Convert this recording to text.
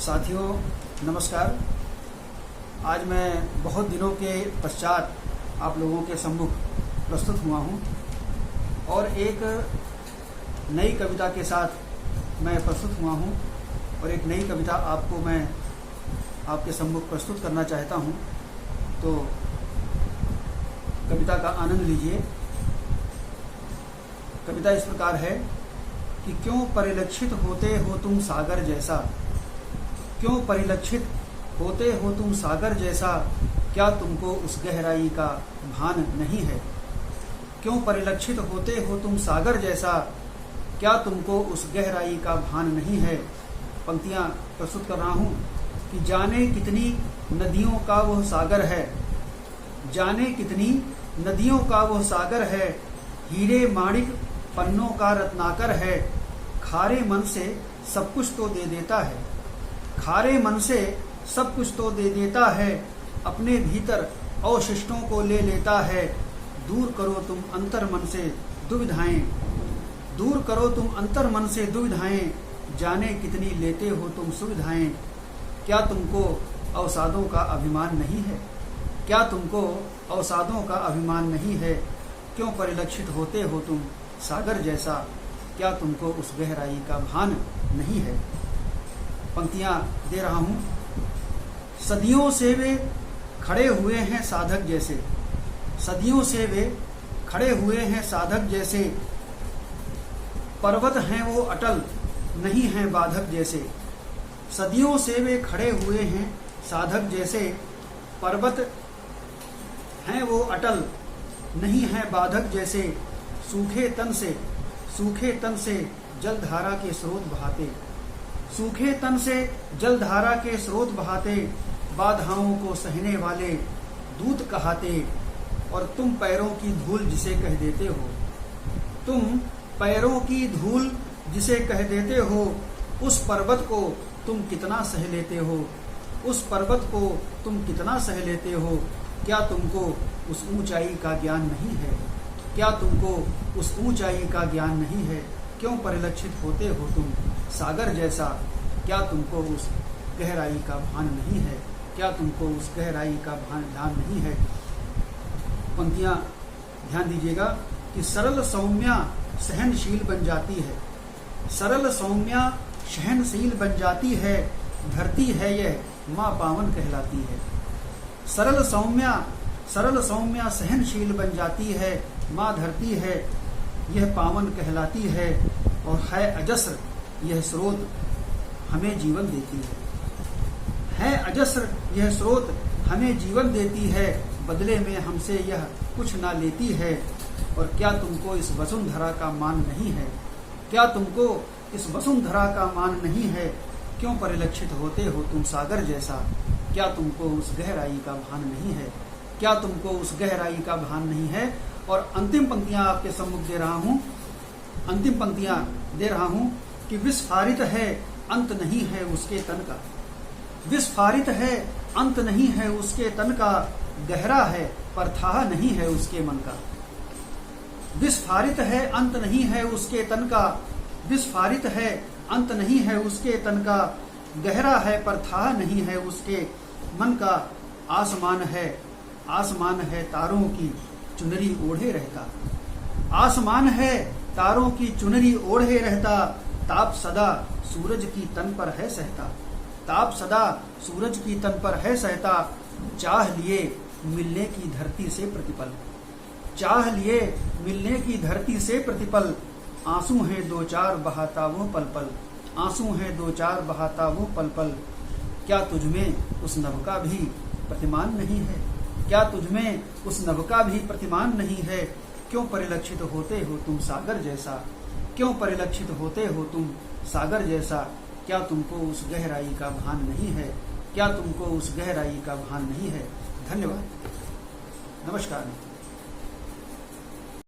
साथियों नमस्कार। आज मैं बहुत दिनों के पश्चात आप लोगों के सम्मुख प्रस्तुत हुआ हूँ और एक नई कविता के साथ मैं प्रस्तुत हुआ हूँ और एक नई कविता आपको मैं आपके सम्मुख प्रस्तुत करना चाहता हूँ। तो कविता का आनंद लीजिए। कविता इस प्रकार है कि क्यों परिलक्षित होते हो तुम सागर जैसा, क्यों परिलक्षित होते हो तुम सागर जैसा, क्या तुमको उस गहराई का भान नहीं है। क्यों परिलक्षित होते हो तुम सागर जैसा, क्या तुमको उस गहराई का भान नहीं है। पंक्तियां प्रस्तुत कर रहा हूं कि जाने कितनी नदियों का वह सागर है, जाने कितनी नदियों का वह सागर है, हीरे माणिक पन्नों का रत्नाकर है, खारे मन से सब कुछ तो दे देता है, खारे मन से सब कुछ तो दे देता है, अपने भीतर अवशिष्टों को ले लेता है। दूर करो तुम अंतर मन से दुविधाएं, दूर करो तुम अंतर मन से दुविधाएं, जाने कितनी लेते हो तुम सुविधाएं। क्या तुमको अवसादों का अभिमान नहीं है, क्या तुमको अवसादों का अभिमान नहीं है। क्यों परिलक्षित होते हो तुम सागर जैसा, क्या तुमको उस गहराई का भान नहीं है। पंक्तियां दे रहा हूं। सदियों से वे खड़े हुए हैं साधक जैसे, सदियों से वे खड़े हुए हैं साधक जैसे, पर्वत हैं वो अटल नहीं हैं बाधक जैसे। सदियों से वे खड़े हुए हैं साधक जैसे, पर्वत हैं वो अटल नहीं हैं बाधक जैसे। सूखे तन से जलधारा के स्रोत बहाते, सूखे तन से जलधारा के स्रोत बहाते, बाधाओं को सहने वाले दूत कहाते। और तुम पैरों की धूल जिसे कह देते हो, तुम पैरों की धूल जिसे कह देते हो, उस पर्वत को तुम कितना सह लेते हो, उस पर्वत को तुम कितना सह लेते हो। क्या तुमको उस ऊंचाई का ज्ञान नहीं है, क्या तुमको उस ऊंचाई का ज्ञान नहीं है। क्यों परिलक्षित होते हो तुम सागर जैसा, क्या तुमको उस गहराई का भान नहीं है, क्या तुमको उस गहराई का ध्यान नहीं है। पंक्तियां ध्यान दीजिएगा कि सरल सौम्या सहनशील बन जाती है, सरल सौम्या सहनशील बन जाती है, धरती है यह माँ पावन कहलाती है। सरल सौम्या सहनशील बन जाती है, माँ धरती है यह पावन कहलाती है। और है अजस्र यह स्रोत हमें जीवन देती है अजस्र यह स्रोत हमें जीवन देती है, बदले में हमसे यह कुछ ना लेती है। और क्या तुमको इस वसुंधरा का मान नहीं है, क्या तुमको इस वसुंधरा का मान नहीं है। क्यों परिलक्षित होते हो तुम सागर जैसा, क्या तुमको उस गहराई का भान नहीं है, क्या तुमको उस गहराई का भान नहीं है। और अंतिम पंक्तियां आपके सम्मुख दे रहा हूं, अंतिम पंक्तियां दे रहा हूं कि विस्फारित है अंत नहीं है उसके तन का, विस्फारित है अंत नहीं है उसके तन का, गहरा है पर था नहीं है उसके मन का। विस्फारित है अंत नहीं है उसके तन का, विस्फारित है अंत नहीं है उसके तन का, गहरा है पर था नहीं है उसके मन का। आसमान है तारों की चुनरी ओढ़े रहता, आसमान है तारों की चुनरी ओढ़े रहता, ताप सदा सूरज की तन पर है सहता, ताप सदा सूरज की तन पर है सहता। चाह लिए मिलने की धरती से प्रतिपल, चाह लिए मिलने की धरती से प्रतिपल, आंसू हैं दो चार बहाता वो पल पल, आंसू हैं दो चार बहाता वो पल पल। क्या तुझमें उस नभ का भी प्रतिमान नहीं है, क्या तुझमें उस नभ का भी प्रतिमान नहीं है। क्यों परिलक्षित होते हो तुम सागर जैसा, क्यों परिलक्षित होते हो तुम सागर जैसा, क्या तुमको उस गहराई का भान नहीं है, क्या तुमको उस गहराई का भान नहीं है। धन्यवाद, नमस्कार।